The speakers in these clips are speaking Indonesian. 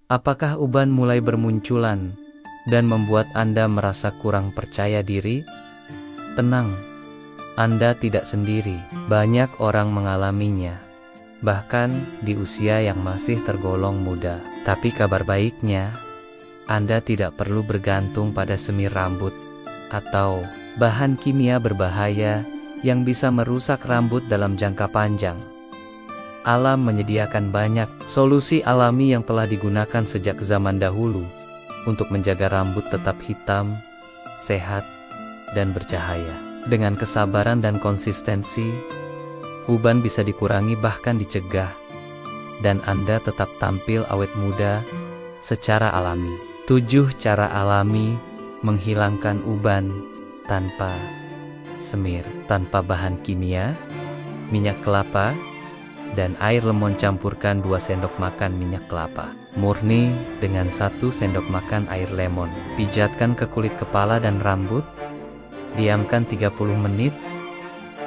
Apakah uban mulai bermunculan dan membuat Anda merasa kurang percaya diri? Tenang, Anda tidak sendiri. Banyak orang mengalaminya, bahkan di usia yang masih tergolong muda. Tapi kabar baiknya, Anda tidak perlu bergantung pada semir rambut atau bahan kimia berbahaya yang bisa merusak rambut dalam jangka panjang. Alam menyediakan banyak solusi alami yang telah digunakan sejak zaman dahulu untuk menjaga rambut tetap hitam, sehat, dan bercahaya. Dengan kesabaran dan konsistensi, uban bisa dikurangi bahkan dicegah, dan Anda tetap tampil awet muda secara alami. 7 cara alami menghilangkan uban tanpa semir, tanpa bahan kimia, minyak kelapa, dan air lemon. Campurkan 2 sendok makan minyak kelapa murni dengan 1 sendok makan air lemon. Pijatkan ke kulit kepala dan rambut, diamkan 30 menit,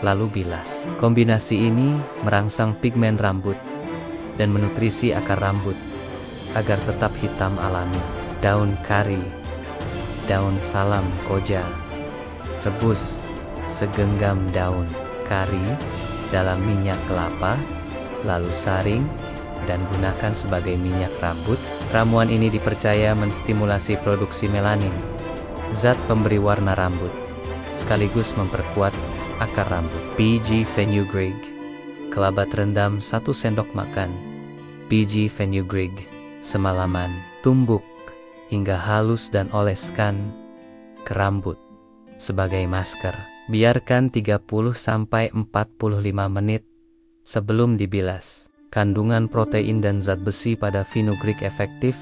lalu bilas. Kombinasi ini merangsang pigmen rambut dan menutrisi akar rambut agar tetap hitam alami. Daun kari, daun salam koja, rebus segenggam daun kari dalam minyak kelapa, lalu saring dan gunakan sebagai minyak rambut. Ramuan ini dipercaya menstimulasi produksi melanin, zat pemberi warna rambut, sekaligus memperkuat akar rambut. PG fenugreek, kelabat rendam 1 sendok makan. PG fenugreek semalaman, tumbuk hingga halus dan oleskan ke rambut sebagai masker. Biarkan 30-45 menit sebelum dibilas. Kandungan protein dan zat besi pada fenugreek efektif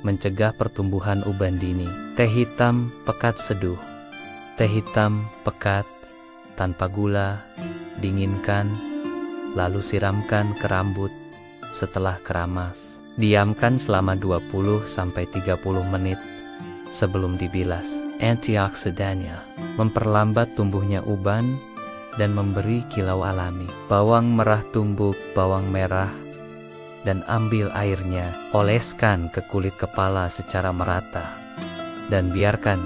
mencegah pertumbuhan uban dini. Teh hitam pekat seduh. Teh hitam pekat tanpa gula, dinginkan, lalu siramkan ke rambut setelah keramas. Diamkan selama 20-30 menit sebelum dibilas. Antioksidannya memperlambat tumbuhnya uban dan memberi kilau alami. Bawang merah tumbuk, bawang merah, dan ambil airnya. Oleskan ke kulit kepala secara merata dan biarkan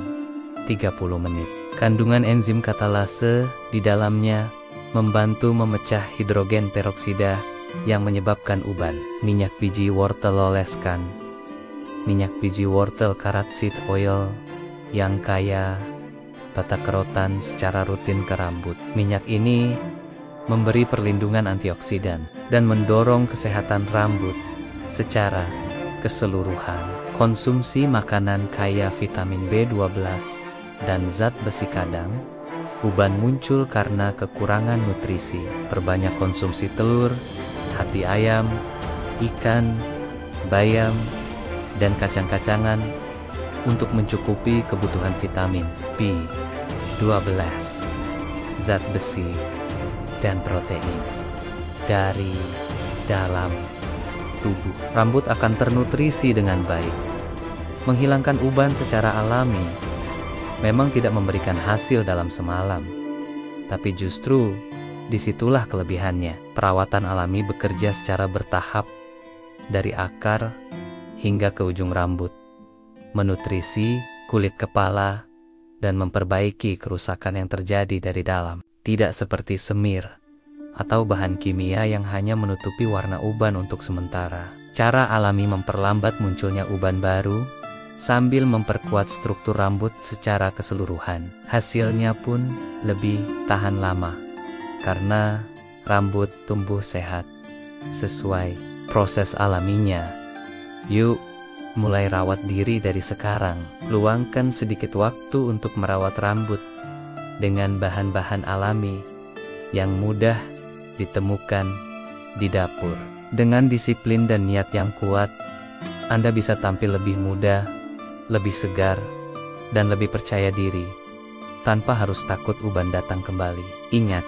30 menit. Kandungan enzim katalase di dalamnya membantu memecah hidrogen peroksida yang menyebabkan uban. Minyak biji wortel oleskan. Minyak biji wortel carrot seed oil yang kaya beta-karotan secara rutin ke rambut. Minyak ini memberi perlindungan antioksidan dan mendorong kesehatan rambut secara keseluruhan. Konsumsi makanan kaya vitamin B12 dan zat besi. Kadang uban muncul karena kekurangan nutrisi. Perbanyak konsumsi telur, hati ayam, ikan, bayam, dan kacang-kacangan untuk mencukupi kebutuhan vitamin B12, zat besi, dan protein dari dalam tubuh. Rambut akan ternutrisi dengan baik. Menghilangkan uban secara alami memang tidak memberikan hasil dalam semalam, tapi justru disitulah kelebihannya. Perawatan alami bekerja secara bertahap dari akar hingga ke ujung rambut, menutrisi kulit kepala dan memperbaiki kerusakan yang terjadi dari dalam. Tidak seperti semir atau bahan kimia yang hanya menutupi warna uban untuk sementara. Cara alami memperlambat munculnya uban baru sambil memperkuat struktur rambut secara keseluruhan. Hasilnya pun lebih tahan lama karena rambut tumbuh sehat sesuai proses alaminya. Yuk, mulai rawat diri dari sekarang. Luangkan sedikit waktu untuk merawat rambut dengan bahan-bahan alami yang mudah ditemukan di dapur. Dengan disiplin dan niat yang kuat, Anda bisa tampil lebih muda, lebih segar, dan lebih percaya diri, tanpa harus takut uban datang kembali. Ingat,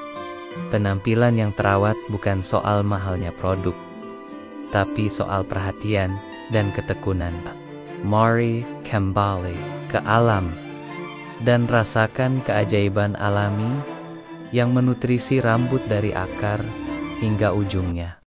penampilan yang terawat bukan soal mahalnya produk, tapi soal perhatian dan ketekunan. Mari kembali ke alam dan rasakan keajaiban alami yang menutrisi rambut dari akar hingga ujungnya.